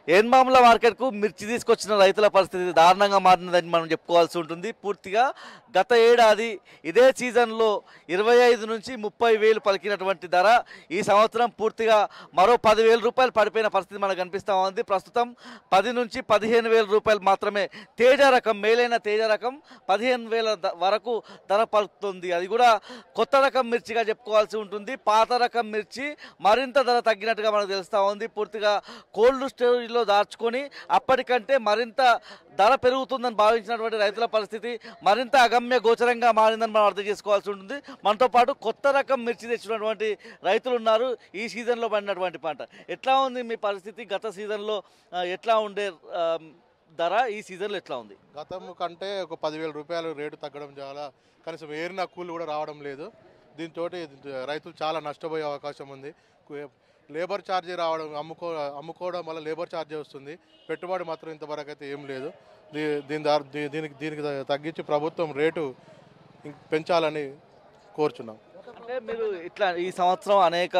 ఏన్మాముల మార్కెట్కు మిర్చి తీసుకొచ్చిన రైతుల పరిస్థితి దారుణంగా మారినదని మనం చెప్పుకోవాల్సి ఉంటుంది. పూర్తిగా గత ఏడాది ఇదే సీజన్లో 25 నుంచి 30 వేలు పలికినటువంటి ధర ఈ సంవత్సరం పూర్తిగా మరో 10,000 రూపాయలు పడిపోయిన పరిస్థితి మనకు కనిపిస్తూ ఉంది. ప్రస్తుతం 10 నుంచి 15,000 రూపాయలు మాత్రమే తేజ రకం, మేలైన తేజ రకం 15,000 వరకు ధర పలుకుతుంది. అది కూడా కొత్త రకం మిర్చిగా చెప్పుకోవాల్సి ఉంటుంది. పాత రకం మిర్చి మరింత ధర తగ్గినట్టుగా మనకు తెలుస్తూ ఉంది. పూర్తిగా కోల్డ్ స్టోరేజ్లో దాచుకొని అప్పటికంటే మరింత ధర పెరుగుతుందని భావించినటువంటి రైతుల పరిస్థితి మరింత అగమ్య గోచరంగా మారిందని మనం అర్థం చేసుకోవాల్సి ఉంటుంది. మనతో పాటు కొత్త రకం మిర్చి తెచ్చినటువంటి రైతులు ఉన్నారు. ఈ సీజన్లో పడినటువంటి పంట ఎట్లా ఉంది మీ పరిస్థితి? గత సీజన్లో ఎట్లా ఉండే ధర ఈ సీజన్లో ఎట్లా ఉంది? గతం కంటే ఒక 10,000 రూపాయలు రేటు తగ్గడం చాలా, కనీసం ఏరిన కూలి కూడా రావడం లేదు. దీంతో రైతులు చాలా నష్టపోయే అవకాశం ఉంది. లేబర్ ఛార్జీ రావడం, అమ్ముకోవడం వల్ల లేబర్ ఛార్జీ వస్తుంది. పెట్టుబడి మాత్రం ఇంతవరకు అయితే ఏం లేదు. దీనికి తగ్గించి ప్రభుత్వం రేటు పెంచాలని కోరుచున్నాం. అంటే మీరు ఇట్లా ఈ సంవత్సరం అనేక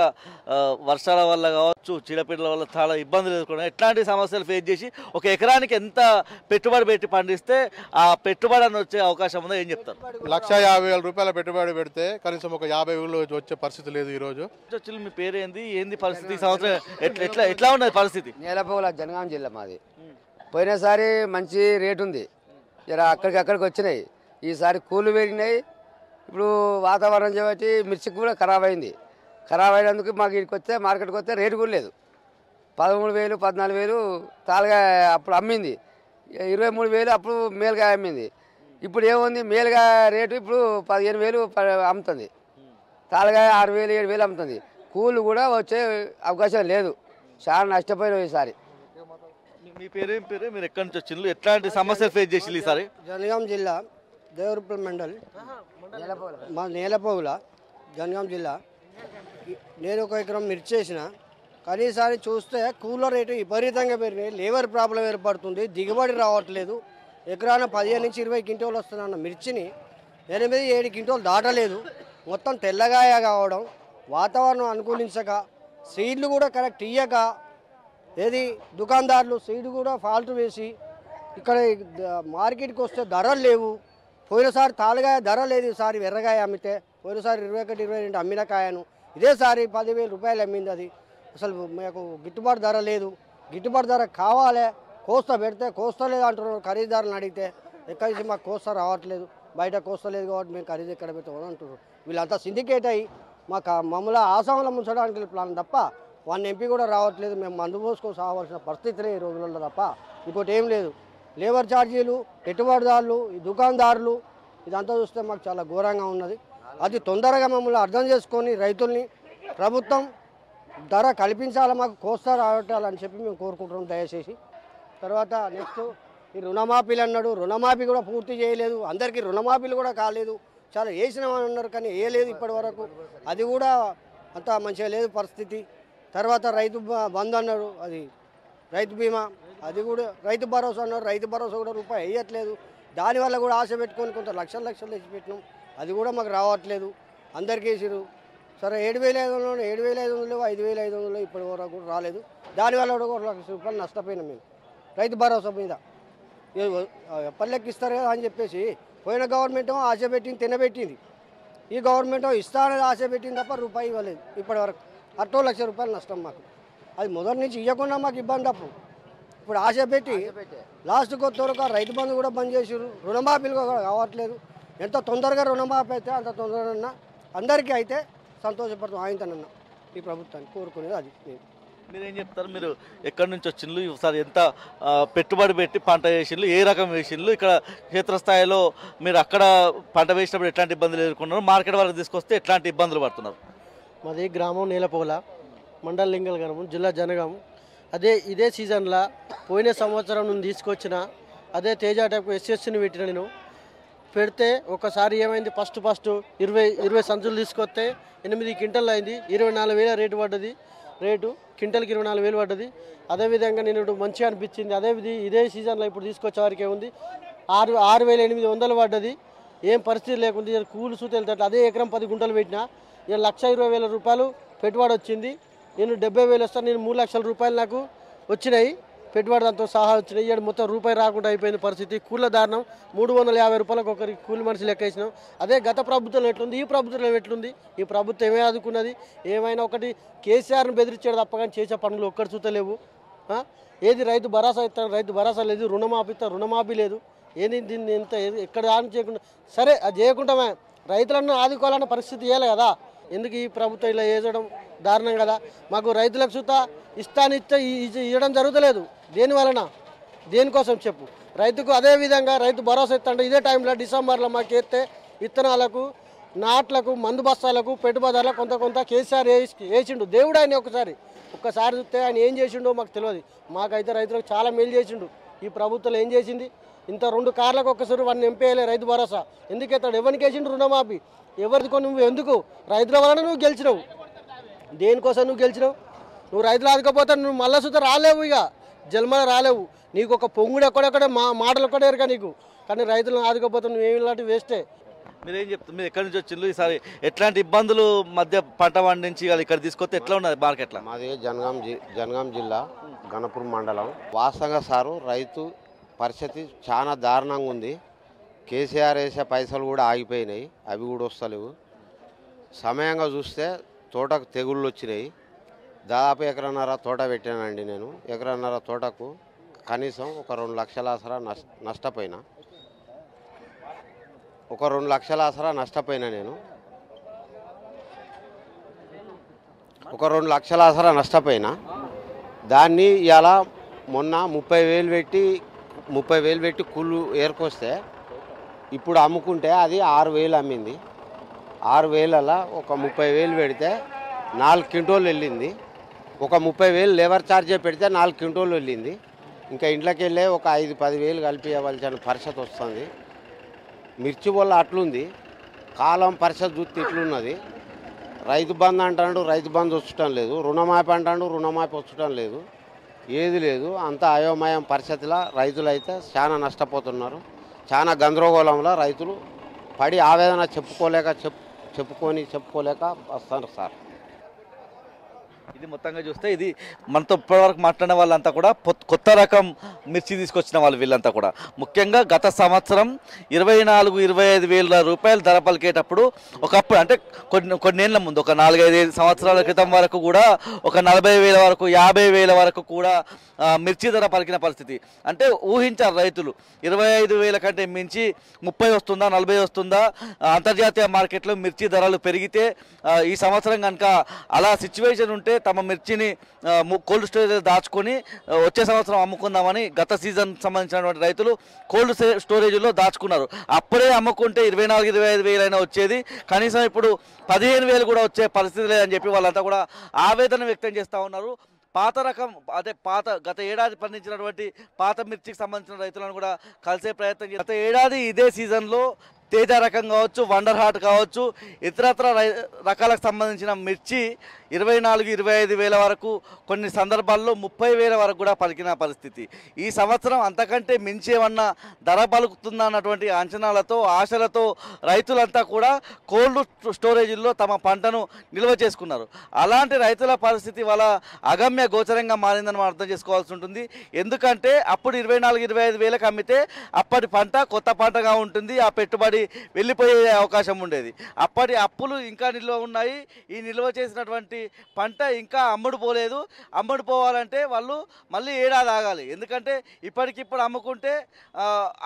వర్షాల వల్ల కావచ్చు, చీడపీడల వల్ల చాలా ఇబ్బందులు ఎదుర్కొన్నాం. ఎట్లాంటి సమస్యలు ఫేస్ చేసి ఒక ఎకరానికి ఎంత పెట్టుబడి పెట్టి పండిస్తే ఆ పెట్టుబడి అని వచ్చే అవకాశం ఉందో ఏం చెప్తారు? 1,50,000 రూపాయల పెట్టుబడి పెడితే కనీసం ఒక 50,000 వచ్చే పరిస్థితి లేదు ఈరోజు. మీ పేరు ఏంది పరిస్థితి? ఈ సంవత్సరం ఎట్లా ఉన్నది పరిస్థితి? నేలపోల జనగాం జిల్లా మాది. పోయినసారి మంచి రేటు ఉంది, జర అక్కడికి వచ్చినాయి. ఈసారి కూలు పెరిగినాయి. ఇప్పుడు వాతావరణం చేయబట్టి మిర్చికి కూడా ఖరాబ్ అయింది. ఖరాబ్ అయినందుకు మాకు ఇక్కడికి వస్తే మార్కెట్కి వస్తే రేటు కూడా లేదు. 13,000 14,000 తాలుగా అప్పుడు అమ్మింది. 23,000 అప్పుడు మేలుగా అమ్మింది. ఇప్పుడు ఏముంది, మేలుగా రేటు ఇప్పుడు 15,000 అమ్ముతుంది. తాలుగా 6,000 7,000 అమ్ముతుంది. కూలు కూడా వచ్చే అవకాశం లేదు. చాలా నష్టపోయినాం ఈసారి. మీ పేరేం పేరు? మీరు ఎక్కడి నుంచి వచ్చిండ్రు? ఎట్లాంటి సమస్యలు ఫేస్ చేసి ఈసారి? జనగాం జిల్లా దేవరపల్లి మండల్, మా నేలపోగుల జనగాం జిల్లా. నేను 1 ఎకరం మిర్చి వేసిన, కానీ ఈసారి చూస్తే కూలర్ రేటు విపరీతంగా పెరిగినాయి. లేబర్ ప్రాబ్లం ఏర్పడుతుంది, దిగుబడి రావట్లేదు. ఎకరాన 15 నుంచి 20 క్వింటాలు వస్తున్న మిర్చిని 8-7 క్వింటాలు దాటలేదు. మొత్తం తెల్లగాయ కావడం, వాతావరణం అనుకూలించక, సీడ్లు కూడా కరెక్ట్ ఇయ్యక, ఏది దుకాణదారులు సీడ్ కూడా ఫాల్ట్ వేసి ఇక్కడ మార్కెట్కి వస్తే ధరలు లేవు. పోయినసారి తాలుగాయ ధర లేదు, ఈసారి ఎర్రగాయ అమ్మితే పోయినసారి 21-22 అమ్మిన కాయను ఇదేసారి 10,000 రూపాయలు అమ్మింది. అది అసలు మాకు గిట్టుబాటు ధర లేదు. గిట్టుబాటు ధర కావాలి, కోస్తా పెడితే కోస్తలేదు అంటున్నారు. ఖరీదారులను అడిగితే ఎక్కడి నుంచి మాకు కోస్తా రావట్లేదు, బయట కోస్తలేదు కాబట్టి మేము ఖరీదు ఎక్కడ పెడతామని అంటున్నారు. వీళ్ళంతా సిండికేట్ అయ్యి మమ్మల్ని ఆసాములో ముంచడానికి ప్లాన్ తప్ప 1 ఎంపీ కూడా రావట్లేదు. మేము మందు పోసుకొని సాగవలసిన పరిస్థితులే ఈ రోజులలో తప్ప ఇంకోటి ఏం లేదు. లేబర్ ఛార్జీలు, పెట్టుబడిదారులు, ఈ దుకాణదారులు, ఇదంతా చూస్తే మాకు చాలా ఘోరంగా ఉన్నది. అది తొందరగా మమ్మల్ని అర్థం చేసుకొని రైతుల్ని ప్రభుత్వం ధర కల్పించాలి, మాకు కోస్తా రావటాలని చెప్పి మేము కోరుకుంటున్నాం దయచేసి. తర్వాత నెక్స్ట్ ఈ రుణమాఫీలు అన్నాడు, రుణమాఫీ కూడా పూర్తి చేయలేదు. అందరికీ రుణమాఫీలు కూడా కాలేదు. చాలా వేసినామని అన్నారు కానీ వేయలేదు ఇప్పటి వరకు. అది కూడా అంత మంచిగా లేదు పరిస్థితి. తర్వాత రైతు బంధు అన్నారు, అది రైతు బీమా, అది కూడా రైతు భరోసా అన్నారు, రైతు భరోసా కూడా రూపాయి వేయట్లేదు. దానివల్ల కూడా ఆశ పెట్టుకొని కొంత లక్షలు తెచ్చి పెట్టినాం, అది కూడా మాకు రావట్లేదు. అందరికీ వేసారు. సరే 7,500 7,500 5,500 ఇప్పటి వరకు కూడా రాలేదు. దానివల్ల కూడా 1,00,000 రూపాయలు నష్టపోయినాం మేము రైతు భరోసా మీద. పల్లెకి ఇస్తారు కదా అని చెప్పేసి పోయిన గవర్నమెంట్ ఆశ పెట్టింది, తినబెట్టింది. ఈ గవర్నమెంట్ ఇస్తానని ఆశ పెట్టింది తప్ప రూపాయి ఇవ్వలేదు ఇప్పటి వరకు. 1,00,000 రూపాయలు నష్టం మాకు. అది మొదటి నుంచి ఇవ్వకుండా మాకు ఇబ్బంది. అప్పుడు ఇప్పుడు ఆశ పెట్టి లాస్ట్కి వచ్చేవరకు రైతు బంధు కూడా బంద్ చేసారు. రుణమాఫీలు కూడా కావట్లేదు. ఎంత తొందరగా రుణమాఫీ అయితే అంత తొందరగా అందరికీ అయితే సంతోషపడుతుంది. ఆయనతోనన్నా ఈ ప్రభుత్వాన్ని కోరుకునేది అది. మీరేం చెప్తారు? మీరు ఎక్కడి నుంచి వచ్చిండ్రు? ఒకసారి ఎంత పెట్టుబడి పెట్టి పంట వేసిండ్రు, ఏ రకం వేసిండ్రు? ఇక్కడ క్షేత్రస్థాయిలో మీరు అక్కడ పంట వేసినప్పుడు ఎట్లాంటి ఇబ్బందులు ఎదుర్కొన్నారు? మార్కెట్ వరకు తీసుకొస్తే ఎట్లాంటి ఇబ్బందులు పడుతున్నారు? మాది గ్రామం నేలపోల, మండల లింగల్ గ్రామం, జిల్లా జనగాం. ఇదే సీజన్లో పోయిన సంవత్సరం నుండి తీసుకొచ్చిన అదే తేజ టైప్ ఎస్ఎస్ని పెట్టిన నేను. పెడితే ఒకసారి ఏమైంది, ఫస్ట్ 20 సంచులు తీసుకొస్తే 8 క్వింటల్ అయింది. 24,000 రేటు పడ్డది. రేటు క్వింటల్కి 24,000 పడ్డది. అదేవిధంగా నేను ఇప్పుడు మంచిగా అనిపించింది. ఇదే సీజన్లో ఇప్పుడు తీసుకొచ్చే వారికి ఏముంది 6,800 పడ్డది. ఏం పరిస్థితి లేకుండా కూలి సూత వెళ్తాడు. అదే ఎకరం 10 గుంటలు పెట్టినా 1,20,000 రూపాయలు పెట్టుబడి వచ్చింది. నేను 70,000 వస్తాను, నేను 3 లక్షల రూపాయలు నాకు వచ్చినాయి. పెట్టుబడి దాంతో సహా వచ్చినాయి. ఇవాడు మొత్తం రూపాయి రాకుండా అయిపోయింది పరిస్థితి. కూల దారుణం 350 రూపాయలకు ఒకరికి కూలి మనిషి లెక్క వేసినాం. అదే గత ప్రభుత్వం ఎట్లుంది, ఈ ప్రభుత్వం ఎట్లుంది? ఈ ప్రభుత్వం ఏమే ఆదుకున్నది? ఏమైనా ఒకటి కేసీఆర్ను బెదిరించాడు తప్ప కానీ చేసే పనులు ఒక్కటి చూతలేవు. ఏది రైతు భరోసా ఇస్తాను, రైతు భరోసా లేదు. రుణమాఫీ ఇస్తాను, రుణమాఫీ లేదు. ఏది దీన్ని ఎంత ఎక్కడ ఆన్ చేయకుండా సరే అది చేయకుండా రైతులను ఆదుకోవాలన్న పరిస్థితి ఇవ్వాలి కదా. ఎందుకు ఈ ప్రభుత్వం ఇలా వేసడం దారుణం కదా. మాకు రైతులకు సుతా ఇస్తాను ఇవ్వడం జరుగుతలేదు. దేనివలన, దేనికోసం చెప్పు. రైతుకు అదే విధంగా రైతు భరోసా ఇస్తాంటే ఇదే టైంలో డిసెంబర్లో మాకు ఎత్తే విత్తనాలకు, నాట్లకు, మందు బస్తాలకు, పెట్టుబడులకు కొంత కేసీఆర్ వేసిండు. దేవుడు ఆయన ఒక్కసారి చూస్తే ఆయన ఏం చేసిండో మాకు తెలియదు. మాకైతే రైతులకు చాలా మేలు చేసిండు. ఈ ప్రభుత్వం ఏం చేసింది? ఇంత 2 కార్లకు ఒక్కసారి వాడిని ఎంపేయలే రైతు భరోసా. ఎందుకు ఎత్తాడు? ఎవరికి వేసిండు రుణమాఫీ? ఎవరిదికో నువ్వు ఎందుకు? రైతుల వలన నువ్వు గెలిచినావు. దేనికోసం నువ్వు గెలిచినావు? నువ్వు రైతులు ఆదుకోపోతే నువ్వు మళ్ళా సుత రాలేవు, ఇక జన్మలో రాలేవు. నీకు ఒక పొంగుడు ఎక్కడెక్కడ మాటలు ఒక్కడే ఎరగా నీకు. కానీ రైతులను ఆదుకోపోతే నువ్వేమి ఇలాంటి వేస్టే. మీరేం చెప్తారు? మీరు ఎక్కడి నుంచి వచ్చిండ్రు? ఈసారి ఎట్లాంటి ఇబ్బందులు మధ్య పంట పండించి ఇక్కడ తీసుకొస్తే ఎట్లా ఉన్నది మార్కెట్లో? మాది జనగాం జిల్లా గణపూర్ మండలం. వాస్తవంగా సారు రైతు పరిస్థితి చాలా దారుణంగా ఉంది. కేసీఆర్ వేసే పైసలు కూడా ఆగిపోయినాయి, అవి కూడా వస్తలేవు. సమయంగా చూస్తే తోటకు తెగుళ్ళు వచ్చినాయి. దాదాపు ఎకరన్నర తోట పెట్టానండి నేను. ఎకరన్నర తోటకు కనీసం ఒక 2 లక్షల ఆసరా నష్టపోయినా. ఒక 2 లక్షల ఆసరా నష్టపోయినా నేను. ఒక 2 లక్షల ఆసరా నష్టపోయినా. దాన్ని ఇలా మొన్న 30,000 పెట్టి కూలు ఏరుకొస్తే ఇప్పుడు అమ్ముకుంటే అది 6,000 అమ్మింది. 6,000 ఒక 30,000 పెడితే 4 క్వింటోలు వెళ్ళింది. ఒక 30,000 లేబర్ ఛార్జే పెడితే 4 క్వింటోలు వెళ్ళింది. ఇంకా ఇంట్లోకి వెళ్ళే ఒక 5-10,000 కలిపి ఇవ్వాల్సిన పరిస్థితి వస్తుంది. మిర్చి వల్ల అట్లుంది. కాలం పరిస్థితి చూస్తే ఇట్లున్నది. రైతు బంధు అంటాడు, రైతు బంధు వచ్చటం లేదు. రుణమాఫీ అంటాడు, రుణమాఫీ వచ్చటం లేదు. ఏది లేదు. అంత అయోమయం పరిస్థితిలో రైతులు అయితే చాలా నష్టపోతున్నారు. చాలా గందరగోళంలో రైతులు పడి ఆవేదన చెప్పుకోలేక వస్తారు సార్. ఇది మొత్తంగా చూస్తే ఇది మనతో ఇప్పటివరకు మాట్లాడిన వాళ్ళంతా కూడా కొత్త రకం మిర్చి తీసుకొచ్చిన వాళ్ళు వీళ్ళంతా కూడా. ముఖ్యంగా గత సంవత్సరం 24-25 వేల రూపాయలు ధర పలికేటప్పుడు ఒకప్పుడు అంటే కొన్నేళ్ల ముందు ఒక 4-5 సంవత్సరాల క్రితం వరకు కూడా ఒక 40,000 వరకు 50,000 వరకు కూడా మిర్చి ధర పలికిన పరిస్థితి. అంటే ఊహించారు రైతులు 25,000 కంటే మించి 30 వస్తుందా 40 వస్తుందా, అంతర్జాతీయ మార్కెట్లో మిర్చి ధరలు పెరిగితే ఈ సంవత్సరం కనుక అలా సిచ్యువేషన్ ఉంటే తమ మిర్చిని కోల్డ్ స్టోరేజ్ దాచుకొని వచ్చే సంవత్సరం అమ్ముకుందామని గత సీజన్ సంబంధించినటువంటి రైతులు కోల్డ్ స్టోరేజ్లో దాచుకున్నారు. అప్పుడే అమ్ముకుంటే 24-25 వేలు అయినా వచ్చేది. కనీసం ఇప్పుడు 15,000 కూడా వచ్చే పరిస్థితి లేదని చెప్పి వాళ్ళంతా కూడా ఆవేదన వ్యక్తం చేస్తూ ఉన్నారు. పాత రకం అదే గత ఏడాది పండించినటువంటి పాత మిర్చికి సంబంధించిన రైతులను కూడా కలిసే ప్రయత్నం గత ఏడాది ఇదే సీజన్లో తేజ రకం కావచ్చు, వండర్ హార్ట్ కావచ్చు, ఇతరత్ర రకాలకు సంబంధించిన మిర్చి 24-25 వేల వరకు, కొన్ని సందర్భాల్లో 30,000 వరకు కూడా పలికిన పరిస్థితి. ఈ సంవత్సరం అంతకంటే మించేమన్నా ధర పలుకుతుందా అన్నటువంటి అంచనాలతో ఆశలతో రైతులంతా కూడా కోల్డ్ స్టోరేజీల్లో తమ పంటను నిల్వ చేసుకున్నారు. అలాంటి రైతుల పరిస్థితి వల్ల అగమ్య గోచరంగా మారిందని మనం అర్థం చేసుకోవాల్సి ఉంటుంది. ఎందుకంటే అప్పుడు 24-25 వేలకు అమ్మితే అప్పటి పంట కొత్త పంటగా ఉంటుంది, ఆ పెట్టుబడి వెళ్ళిపోయే అవకాశం ఉండేది. అప్పటి అప్పులు ఇంకా నిల్వ ఉన్నాయి. ఈ నిల్వ చేసినటువంటి పంట ఇంకా అమ్ముడు పోలేదు. అమ్ముడు పోవాలంటే వాళ్ళు మళ్ళీ ఏడాది ఆగాలి. ఎందుకంటే ఇప్పటికిప్పుడు అమ్ముకుంటే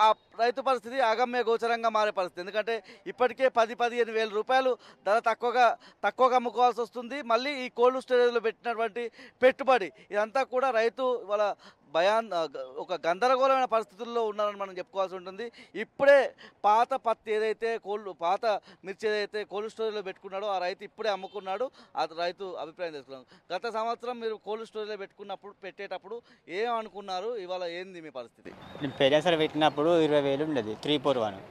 ఆ రైతు పరిస్థితి అగమ్య గోచరంగా మారే పరిస్థితి. ఎందుకంటే ఇప్పటికే 10-15 వేల రూపాయలు ధర తక్కువగా అమ్ముకోవాల్సి వస్తుంది. మళ్ళీ ఈ కోల్డ్ స్టోరేజ్లో పెట్టినటువంటి పెట్టుబడి ఇదంతా కూడా రైతు వాళ్ళ ఒక గందరగోళమైన పరిస్థితుల్లో ఉన్నారని మనం చెప్పుకోవాల్సి ఉంటుంది. ఇప్పుడే పాత పత్తి ఏదైతే పాత మిర్చి ఏదైతే కోల్డ్ స్టోరేజ్లో పెట్టుకున్నాడో ఆ రైతు ఇప్పుడే అమ్ముకున్నాడు. ఆ రైతు అభిప్రాయం తెలుసుకున్నాం. గత సంవత్సరం మీరు కోల్డ్ స్టోరేజ్లో పెట్టేటప్పుడు ఏమనుకున్నారు? ఇవాళ ఏంది మీ పరిస్థితి? పెరియాసరి పెట్టినప్పుడు 20,000 ఉండేది 341.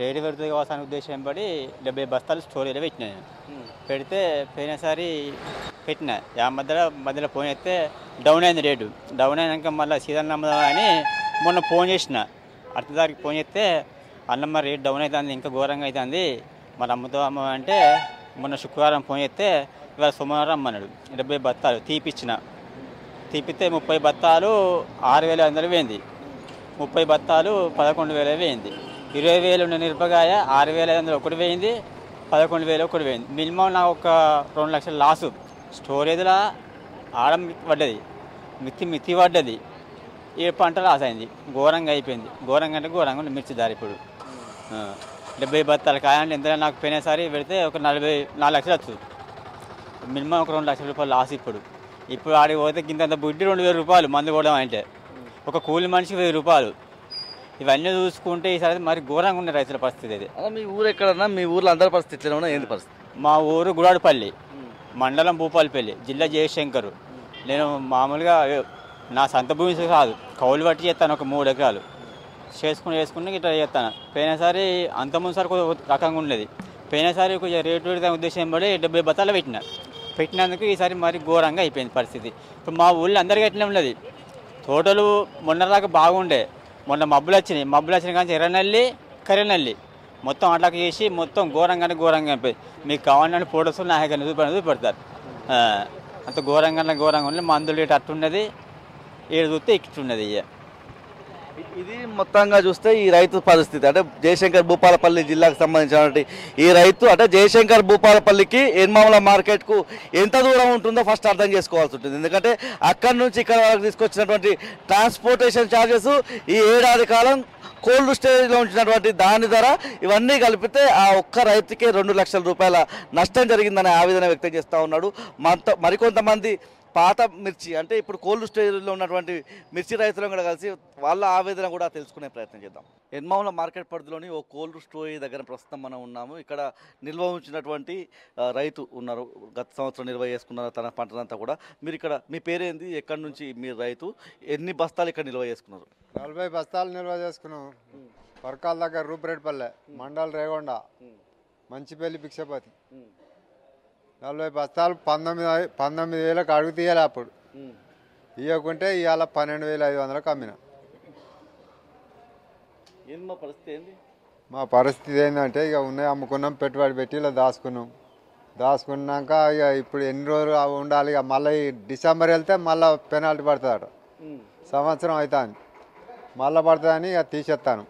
రేటు పెడుతుంది కావాల్సిన ఉద్దేశం పడి 70 బస్తాలు స్టోరేజ్లో పెట్టినా నేను. పెడితే పోయినసారి పెట్టిన మధ్యలో ఫోన్ అయితే డౌన్ అయింది రేటు. డౌన్ అయినాక మళ్ళీ సీజన్ అమ్ముదాం అని మొన్న ఫోన్ చేసిన అర్థదారికి ఫోన్ చేస్తే అన్నమ్మ రేట్ డౌన్ అవుతుంది, ఇంకా ఘోరంగా అవుతుంది, మరి అమ్ముతాం అంటే మొన్న శుక్రవారం ఫోన్ చేస్తే ఇవాళ సోమవారం అమ్మన్నాడు. 70 బస్తాలు తీపిచ్చిన తిప్పితే 30 బత్తాలు 6,500 పోయింది, 30 బత్తాలు 11,000 పోయింది, 20,000 ఉన్న మిరపకాయ 6,500 ఒకటి పోయింది, 11,000 ఒకటి పోయింది. మినిమం నాకు ఒక 2 లక్షల లాసు. స్టోరేజ్లో ఆడ పడ్డది, మిత్తి పడ్డది, ఈ పంట లాస్ అయింది, ఘోరంగా అయిపోయింది. ఘోరంగా అంటే ఘోరంగా ఉంది మిర్చి ధర. ఇప్పుడు 70 బత్తాల కాయ అంటే ఎంత నాకు పోయినసారి పెడితే ఒక 4 లక్షలు వచ్చు, మినిమం ఒక 2 లక్షల రూపాయలు లాస్. ఇప్పుడు ఆడికి పోతే కింద బుడ్డి 2,000 రూపాయలు మందు కొడడం అంటే, ఒక కూలి మనిషికి 1000 రూపాయలు. ఇవన్నీ చూసుకుంటే ఈసారి మరి ఘోరంగా ఉన్న రైతుల పరిస్థితి అది. మీ ఊరు ఎక్కడన్నా, మీ ఊర్లో అందరి పరిస్థితి ఎట్లా ఉన్నా, ఏంది పరిస్థితి? మా ఊరు గుడాడుపల్లి, మండలం భూపాలపల్లి, జిల్లా జయశంకర్. నేను మామూలుగా నా సొంత భూమి కాదు, కౌలు బట్టి చేస్తాను, ఒక 3 ఎకరాలు చేసుకుని ఇట్లా చేస్తాను. పోయినసారి అంతకుముందుసారి కొంచెం రకంగా ఉండేది, పోయినసారి కొంచెం రేటు పెడితే ఉద్దేశం పడి 70 బత్తాలు పెట్టినందుకు ఈసారి మరి ఘోరంగా అయిపోయింది పరిస్థితి. ఇప్పుడు మా ఊళ్ళో అందరికీ ఎట్లా ఉన్నది, తోటలు మొన్నదాకా బాగుండే, మొన్న మబ్బులు వచ్చినాయి కానీ ఎర్రనల్లి కర్రెనల్లి మొత్తం అట్లాకి చేసి మొత్తం ఘోరంగానే అయిపోయింది. మీకు కావాలని ఫోటోస్ నా చూపెడతారు, అంత ఘోరంగా ఉంది. మందులు రేటు అట్టున్నది, ఏడు చూస్తే ఇట్టున్నది. ఇది మొత్తంగా చూస్తే ఈ రైతు పరిస్థితి. అంటే జయశంకర్ భూపాలపల్లి జిల్లాకు సంబంధించినటువంటి ఈ రైతు అంటే జయశంకర్ భూపాలపల్లికి ఎన్మాముల మార్కెట్కు ఎంత దూరం ఉంటుందో ఫస్ట్ అర్థం చేసుకోవాల్సి ఉంటుంది. ఎందుకంటే అక్కడి నుంచి ఇక్కడ వరకు తీసుకొచ్చినటువంటి ట్రాన్స్పోర్టేషన్ ఛార్జెస్, ఈ ఏడాది కాలం కోల్డ్ స్టోరేజ్లో ఉంచినటువంటి దాని ధర, ఇవన్నీ కలిపితే ఆ ఒక్క రైతుకే 2 లక్షల రూపాయల నష్టం జరిగిందని ఆవేదన వ్యక్తం చేస్తూ ఉన్నాడు. మరికొంతమంది పాత మిర్చి అంటే ఇప్పుడు కోల్డ్ స్టోరేజ్లో ఉన్నటువంటి మిర్చి రైతులను కూడా కలిసి వాళ్ళ ఆవేదన కూడా తెలుసుకునే ప్రయత్నం చేద్దాం. ఎన్మాముల మార్కెట్ పరిధిలోని ఓ కోల్డ్ స్టోరేజ్ దగ్గర ప్రస్తుతం మనం ఉన్నాము. ఇక్కడ నిల్వ ఉంచినటువంటి రైతు ఉన్నారు, గత సంవత్సరం నిల్వ చేసుకున్నారు తన పంటనంతా కూడా. మీరు ఇక్కడ మీ పేరేంది, ఎక్కడి నుంచి మీరు రైతు, ఎన్ని బస్తాలు ఇక్కడ నిల్వ చేసుకున్నారు? 40 బస్తాలు నిల్వ చేసుకున్నాం. వర్కాల దగ్గర రూపురేట్పల్లె, మండల్ రేగొండ, మంచిపల్లి, భిక్షపతి. 40 బస్తాలు 19,000కి అడుగు తీయాలి. అప్పుడు ఇవ్వకుంటే ఇవాళ 12,500కి అమ్మిన. మా పరిస్థితి ఏంటంటే ఇక ఉన్నాయి అమ్ముకున్నాం, పెట్టుబడి పెట్టి ఇలా దాచుకున్నాక ఇక ఇప్పుడు ఎన్ని రోజులు ఉండాలి. ఇక మళ్ళీ డిసెంబర్ వెళ్తే మళ్ళీ పెనాల్టీ పడుతుందట. సంవత్సరం అవుతుంది, మళ్ళీ పడుతుందని ఇక తీసేస్తాను.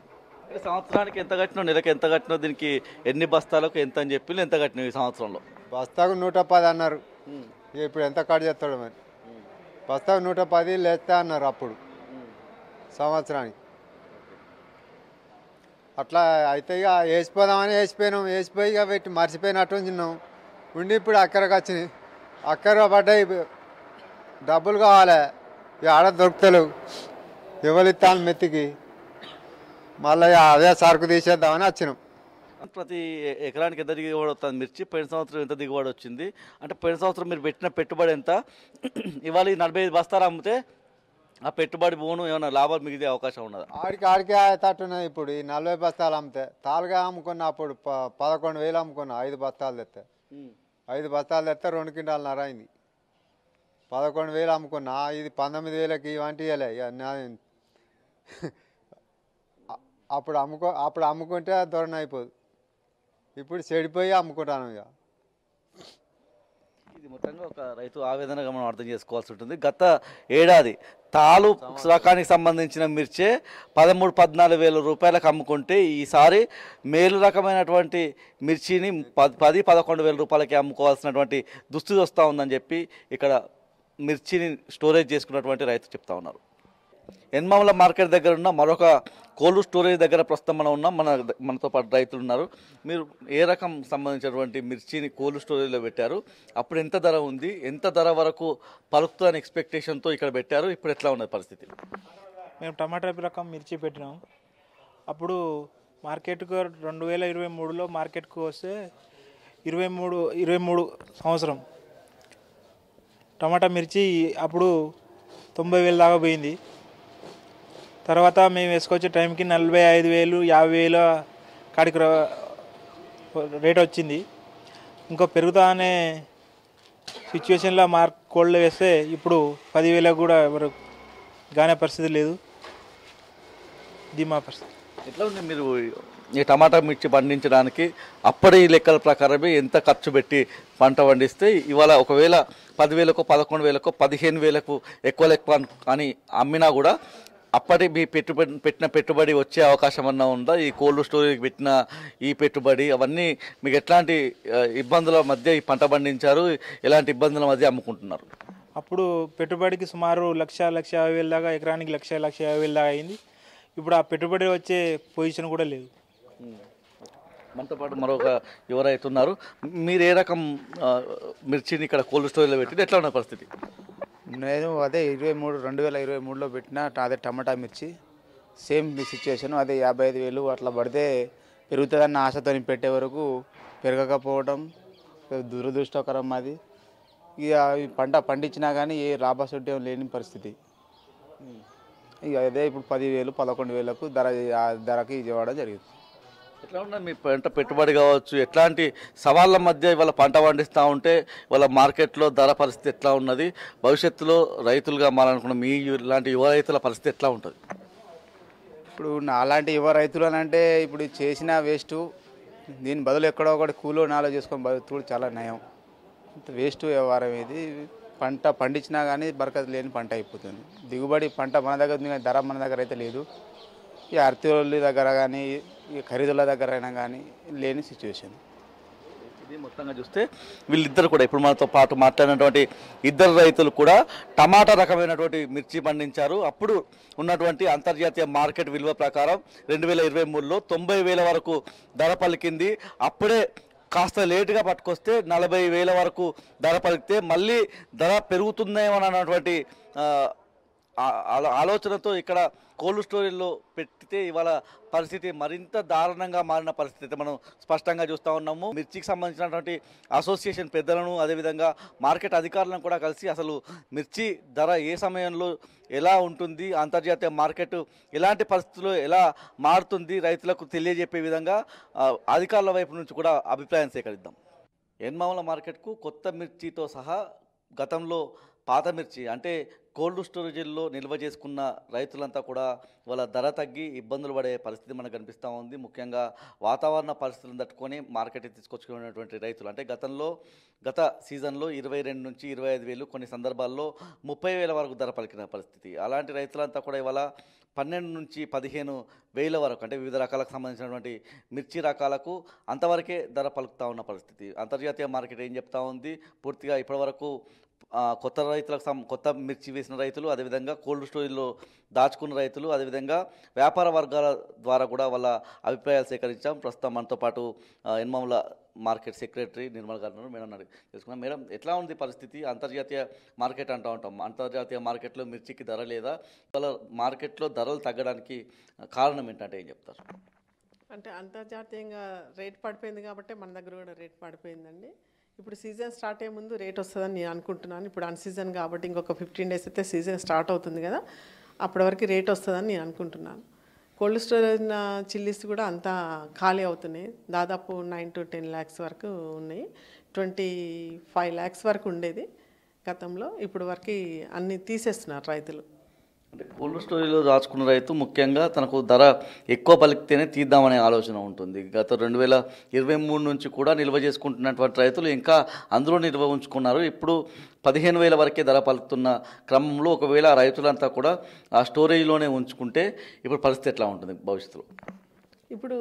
సంవత్సరానికి ఎంత కట్టినావు, నెలకు ఎంత కట్టినావు, దీనికి ఎన్ని బస్తాలకు ఎంత అని చెప్పి ఎంత కట్టినావు ఈ సంవత్సరంలో? బస్తాకు 110 అన్నారు, ఇప్పుడు ఎంత కట్ చేస్తాడు మరి. బస్తాకు 110 లేస్తా అన్నారు అప్పుడు సంవత్సరానికి. అట్లా అయితే ఇక వేసిపోదామని వేసిపోయి ఇక పెట్టి మర్చిపోయినట్టు ఉంచినాం ఉండి. ఇప్పుడు అక్కడికి వచ్చినాయి, అక్కర పడ్డాయి, డబ్బులు కావాలి, ఇక ఆడ దొరుకుతలేవు, ఎవరిస్తాను మెత్తికి. మళ్ళీ అదే సరుకు తీసేద్దామని వచ్చినాం. ప్రతి ఎకరానికి ఎంత దిగుబడి వస్తుంది మిర్చి? పోయిన సంవత్సరం ఎంత దిగుబడి వచ్చింది? అంటే పోయిన సంవత్సరం మీరు పెట్టిన పెట్టుబడి ఎంత? ఇవాళ 45 బస్తాలు అమ్మితే ఆ పెట్టుబడి పోను ఏమైనా లాభాలు మిగిలే అవకాశం ఉన్నది? ఆడికి తట్టున్నది. ఇప్పుడు ఈ 40 బస్తాలు అమ్మితే తాలుగా అమ్ముకున్న అప్పుడు 11,000 అమ్ముకున్నా. 5 బస్తాలు తెస్తే 2 క్వింటాలన్నర అయింది. 11,000 అమ్ముకున్నా. ఇది 19,000కి ఇవంటి ఇవ్వలే. అప్పుడు అమ్ముకుంటే దొరన అయిపోదు. ఇప్పుడు చెడిపోయి అమ్ముకుంటాను. ఇక ఇది మొత్తంగా ఒక రైతు ఆవేదనగా మనం అర్థం చేసుకోవాల్సి ఉంటుంది. గత ఏడాది తాలు రకానికి సంబంధించిన మిర్చే 13-14 వేల రూపాయలకు అమ్ముకుంటే ఈసారి మేలు రకమైనటువంటి మిర్చిని 10-11 వేల రూపాయలకి అమ్ముకోవాల్సినటువంటి దుస్థితి వస్తూ ఉందని చెప్పి ఇక్కడ మిర్చిని స్టోరేజ్ చేసుకున్నటువంటి రైతు చెప్తా ఉన్నారు. ఎన్మాముల మార్కెట్ దగ్గర ఉన్న మరొక కోల్డ్ స్టోరేజ్ దగ్గర ప్రస్తుతం మనం ఉన్నాం. మనతో పాటు రైతులు ఉన్నారు. మీరు ఏ రకం సంబంధించినటువంటి మిర్చిని కోల్డ్ స్టోరేజ్లో పెట్టారు? అప్పుడు ఎంత ధర ఉంది, ఎంత ధర వరకు పలుకుతుందని ఎక్స్పెక్టేషన్తో ఇక్కడ పెట్టారు? ఇప్పుడు ఎట్లా ఉన్నది పరిస్థితి? మేము టమాటా రకం మిర్చి పెట్టినాం. అప్పుడు మార్కెట్కు 2023లో మార్కెట్కు వస్తే 23 సంవత్సరం టమాటా మిర్చి అప్పుడు 90,000 దాకా పోయింది. తర్వాత మేము వేసుకొచ్చే టైంకి 45,000, 50,000 కాడికి రేట్ వచ్చింది. ఇంకా పెరుగుతా అనే సిచ్యువేషన్లో కోల్డ్ వేస్తే ఇప్పుడు 10,000 కూడా ఎవరు గానే పరిస్థితి లేదు. ఇది మా పరిస్థితి. ఎట్లా ఉంది మీరు ఈ టమాటా మిర్చి పండించడానికి అప్పటి లెక్కల ప్రకారమే ఎంత ఖర్చు పెట్టి పంట పండిస్తే ఇవాళ ఒకవేళ 10,000కో 11,000కో 15,000కు ఎక్కువ అని అమ్మినా కూడా అప్పటి మీ పెట్టిన పెట్టుబడి వచ్చే అవకాశం అన్నా ఉందా? ఈ కోల్డ్ స్టోరేజ్కి పెట్టిన ఈ పెట్టుబడి అవన్నీ మీకు ఎట్లాంటి ఇబ్బందుల మధ్య ఈ పంట పండించారు, ఎలాంటి ఇబ్బందుల మధ్య అమ్ముకుంటున్నారు? అప్పుడు పెట్టుబడికి సుమారు 1,50,000 దాకా, ఎకరానికి 1,50,000 దాకా అయింది. ఇప్పుడు ఆ పెట్టుబడి వచ్చే పొజిషన్ కూడా లేదు. మనతో పాటు మరొక యువ రైతు ఉన్నారు. మీరు ఏ రకం మిర్చిని ఇక్కడ కోల్డ్ స్టోరేజ్లో పెట్టి ఎట్లా ఉన్న పరిస్థితి? నేను అదే 2023లో పెట్టిన అదే టమాటా మిర్చి సేమ్ సిచ్యువేషన్. అదే 55,000 అట్లా పడితే పెరుగుతుందన్న ఆశతో పెట్టే వరకు పెరగకపోవడం దురదృష్టకరం. అది ఇక ఈ పంట పండించినా కానీ ఏ లాభసాధ్యం లేని పరిస్థితి. ఇక అదే ఇప్పుడు 10,000 11,000కు ధరకి ఇవ్వడం జరిగింది. ఎట్లా ఉన్నది మీ పంట పెట్టుబడి కావచ్చు, ఎట్లాంటి సవాళ్ళ మధ్య ఇవాళ పంట పండిస్తూ ఉంటే ఇవాళ మార్కెట్లో ధర పరిస్థితి ఎట్లా ఉన్నది? భవిష్యత్తులో రైతులుగా మారాలనుకున్న మీ ఇలాంటి యువ రైతుల పరిస్థితి ఎట్లా ఉంటుంది? ఇప్పుడు అలాంటి యువ రైతులు అని అంటే ఇప్పుడు చేసిన వేస్ట్, దీని బదులు ఎక్కడో ఒకటి కూలో నాలో చేసుకొని బతుకుడు చాలా నయం. వేస్ట్ వ్యవహారం ఇది. పంట పండించినా కానీ బరకత లేని పంట అయిపోతుంది. దిగుబడి పంట మన దగ్గర ఉంది కానీ ధర మన దగ్గర అయితే లేదు. ఈ అర్తిల దగ్గర కానీ ఈ ఖరీదుల దగ్గర అయినా కానీ లేని సిచ్యువేషన్. ఇది మొత్తంగా చూస్తే వీళ్ళిద్దరు కూడా ఇప్పుడు మనతో పాటు మాట్లాడినటువంటి ఇద్దరు రైతులు కూడా టమాటా రకమైనటువంటి మిర్చి పండించారు. అప్పుడు ఉన్నటువంటి అంతర్జాతీయ మార్కెట్ విలువ ప్రకారం 2023లో 90,000 వరకు ధర పలికింది. అప్పుడే కాస్త లేటుగా పట్టుకొస్తే 40,000 వరకు ధర పలికితే మళ్ళీ ధర పెరుగుతుందేమో అన్నటువంటి ఆలోచనతో ఇక్కడ కోల్డ్ స్టోరేజ్లో పెట్టితే ఇవాళ పరిస్థితి మరింత దారుణంగా మారిన పరిస్థితి మనం స్పష్టంగా చూస్తూ ఉన్నాము. మిర్చికి సంబంధించినటువంటి అసోసియేషన్ పెద్దలను అదేవిధంగా మార్కెట్ అధికారులను కూడా కలిసి అసలు మిర్చి ధర ఏ సమయంలో ఎలా ఉంటుంది, అంతర్జాతీయ మార్కెట్ ఎలాంటి పరిస్థితుల్లో ఎలా మారుతుంది రైతులకు తెలియజెప్పే విధంగా అధికారుల వైపు నుంచి కూడా అభిప్రాయం సేకరిద్దాం. ఎన్మామల మార్కెట్కు కొత్త మిర్చితో సహా గతంలో పాత మిర్చి అంటే కోల్డ్ స్టోరేజీల్లో నిల్వ చేసుకున్న రైతులంతా కూడా వాళ్ళ ధర తగ్గి ఇబ్బందులు పడే పరిస్థితి మనకు కనిపిస్తూ ఉంది. ముఖ్యంగా వాతావరణ పరిస్థితులను తట్టుకొని మార్కెట్కి తీసుకొచ్చుకున్నటువంటి రైతులు అంటే గత సీజన్లో 22 నుంచి 25,000, కొన్ని సందర్భాల్లో 30,000 వరకు ధర పలికిన పరిస్థితి. అలాంటి రైతులంతా కూడా ఇవాళ 12 నుంచి 15,000 వరకు అంటే వివిధ రకాలకు సంబంధించినటువంటి మిర్చి రకాలకు అంతవరకే ధర పలుకుతూ ఉన్న పరిస్థితి. అంతర్జాతీయ మార్కెట్ ఏం చెప్తా ఉంది? పూర్తిగా ఇప్పటివరకు కొత్త మిర్చి వేసిన రైతులు, అదేవిధంగా కోల్డ్ స్టోరేజ్లో దాచుకున్న రైతులు, అదేవిధంగా వ్యాపార వర్గాల ద్వారా కూడా వాళ్ళ అభిప్రాయాలు సేకరించాం. ప్రస్తుతం మనతో పాటు ఎన్మామల మార్కెట్ సెక్రటరీ నిర్మల్ గారు మేడం తెలుసుకున్నాం. మేడం, ఎట్లా ఉంది పరిస్థితి? అంతర్జాతీయ మార్కెట్ అంటూ ఉంటాం, అంతర్జాతీయ మార్కెట్లో మిర్చికి ధర లేదా? వాళ్ళ మార్కెట్లో ధరలు తగ్గడానికి కారణం ఏంటంటే ఏం చెప్తారు? అంటే అంతర్జాతీయంగా రేట్ పడిపోయింది కాబట్టి మన దగ్గర కూడా రేట్ పడిపోయిందండి. ఇప్పుడు సీజన్ స్టార్ట్ అయ్యే ముందు రేట్ వస్తుందని నేను అనుకుంటున్నాను. ఇప్పుడు అన్ సీజన్ కాబట్టి ఇంకొక 15 days అయితే సీజన్ స్టార్ట్ అవుతుంది కదా, అప్పటి వరకు రేట్ వస్తుందని నేను అనుకుంటున్నాను. కోల్డ్ స్టోరేజ్ చిల్లీస్ కూడా అంతా ఖాళీ అవుతున్నాయి. దాదాపు 9 to 10 lakhs వరకు ఉన్నాయి. 25 lakhs వరకు ఉండేది గతంలో. ఇప్పుడు వరకు అన్నీ తీసేస్తున్నారు రైతులు. అంటే కోల్డ్ స్టోరేజ్లో దాచుకున్న రైతు ముఖ్యంగా తనకు ధర ఎక్కువ పలికితేనే తీద్దామనే ఆలోచన ఉంటుంది. గత 2023 నుంచి కూడా నిల్వ చేసుకుంటున్నటువంటి రైతులు ఇంకా అందులో నిల్వ ఉంచుకున్నారు. ఇప్పుడు 15,000 వరకే ధర పలుకుతున్న క్రమంలో ఒకవేళ రైతులంతా కూడా ఆ స్టోరేజ్లోనే ఉంచుకుంటే ఇప్పుడు పరిస్థితి ఎట్లా ఉంటుంది భవిష్యత్తులో? ఇప్పుడు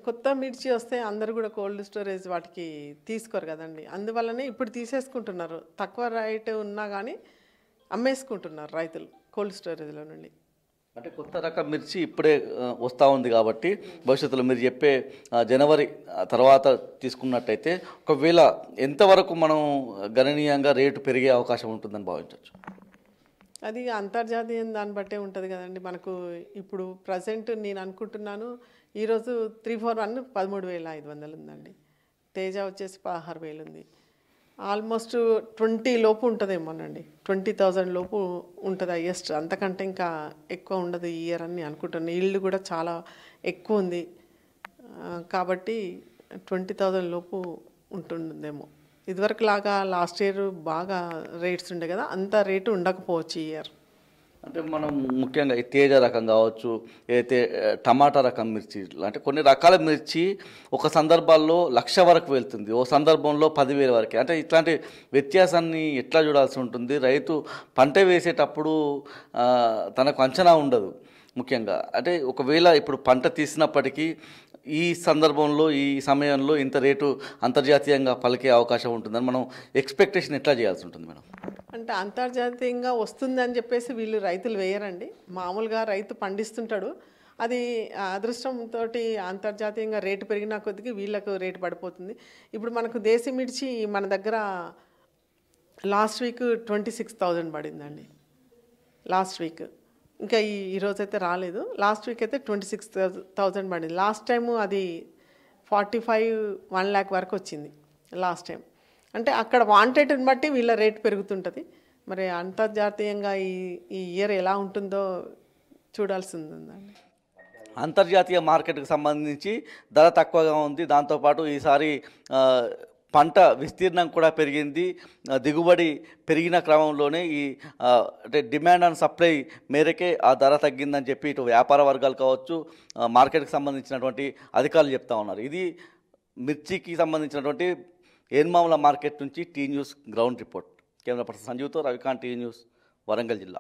కొత్త మిర్చి వస్తే అందరూ కూడా కోల్డ్ స్టోరేజ్ వాటికి తీసుకోరు కదండి. అందువల్లనే ఇప్పుడు తీసేసుకుంటున్నారు. తక్కువ రేట్ ఉన్నా కానీ అమ్మేసుకుంటున్నారు రైతులు కోల్డ్ స్టోరేజ్లో నుండి. అంటే కొత్త రకం మిర్చి ఇప్పుడే వస్తూ ఉంది కాబట్టి భవిష్యత్తులో మీరు చెప్పే జనవరి తర్వాత తీసుకున్నట్టయితే ఒకవేళ ఎంతవరకు మనం గణనీయంగా రేటు పెరిగే అవకాశం ఉంటుందని భావించవచ్చు? అది అంతర్జాతీయ దాన్ని బట్టే ఉంటుంది కదండి. మనకు ఇప్పుడు ప్రజెంట్ నేను అనుకుంటున్నాను ఈరోజు 341 13,500 ఉందండి. తేజ వచ్చేసి 16,000 ఉంది. ఆల్మోస్ట్ 20 లోపు ఉంటుందేమోనండి. 20,000 లోపు ఉంటుంది హైయెస్ట్. అంతకంటే ఇంకా ఎక్కువ ఉండదు ఈ ఇయర్ అని అనుకుంటున్నాను. ఈల్డ్ కూడా చాలా ఎక్కువ ఉంది కాబట్టి 20,000 లోపు ఉంటుందేమో. ఇదివరకు లాగా లాస్ట్ ఇయర్ బాగా రేట్స్ ఉండే కదా, అంత రేటు ఉండకపోవచ్చు ఈ ఇయర్. అంటే మనం ముఖ్యంగా ఈ తేజ రకం కావచ్చు, ఏదైతే టమాటా రకం మిర్చి, అంటే కొన్ని రకాల మిర్చి ఒక సందర్భాల్లో 1,00,000 వరకు వెళ్తుంది, ఓ సందర్భంలో 10,000 వరకు. అంటే ఇట్లాంటి వ్యత్యాసాన్ని ఎట్లా చూడాల్సి ఉంటుంది? రైతు పంట వేసేటప్పుడు తనకు అంచనా ఉండదు ముఖ్యంగా. అంటే ఒకవేళ ఇప్పుడు పంట తీసినప్పటికీ ఈ సందర్భంలో ఈ సమయంలో ఇంత రేటు అంతర్జాతీయంగా పలికే అవకాశం ఉంటుందని మనం ఎక్స్పెక్టేషన్ ఎట్లా చేయాల్సి ఉంటుంది మేడం? అంటే అంతర్జాతీయంగా వస్తుందని చెప్పేసి వీళ్ళు రైతులు వేయరండి. మామూలుగా రైతు పండిస్తుంటాడు, అది అదృష్టంతో అంతర్జాతీయంగా రేటు పెరిగిన కొద్దికి వీళ్ళకు రేటు పడిపోతుంది. ఇప్పుడు మనకు దేశీ మిర్చి మన దగ్గర లాస్ట్ వీక్ 26,000 పడిందండి. లాస్ట్ వీక్, ఇంకా ఈరోజైతే రాలేదు. లాస్ట్ వీక్ అయితే 26,000 పడింది. లాస్ట్ టైము అది 45-1 lakh వరకు వచ్చింది లాస్ట్ టైం. అంటే అక్కడ వాంటెడ్ని బట్టి వీళ్ళ రేట్ పెరుగుతుంటుంది. మరి అంతర్జాతీయంగా ఈ ఇయర్ ఎలా ఉంటుందో చూడాల్సి ఉందండి. అంతర్జాతీయ మార్కెట్కి సంబంధించి ధర తక్కువగా ఉంది, దాంతోపాటు ఈసారి పంట విస్తీర్ణం కూడా పెరిగింది, దిగుబడి పెరిగిన క్రమంలోనే ఈ అంటే డిమాండ్ అండ్ సప్లై మేరకే ఆ ధర తగ్గిందని చెప్పి ఇటు వ్యాపార వర్గాలు కావచ్చు, మార్కెట్కి సంబంధించినటువంటి అధికారులు చెప్తా ఉన్నారు. ఇది మిర్చికి సంబంధించినటువంటి ఏన్మాముల మార్కెట్ నుంచి T news ground report. Camera person సంజీవ్తో రవికాంత్, టీ న్యూస్, వరంగల్ జిల్లా.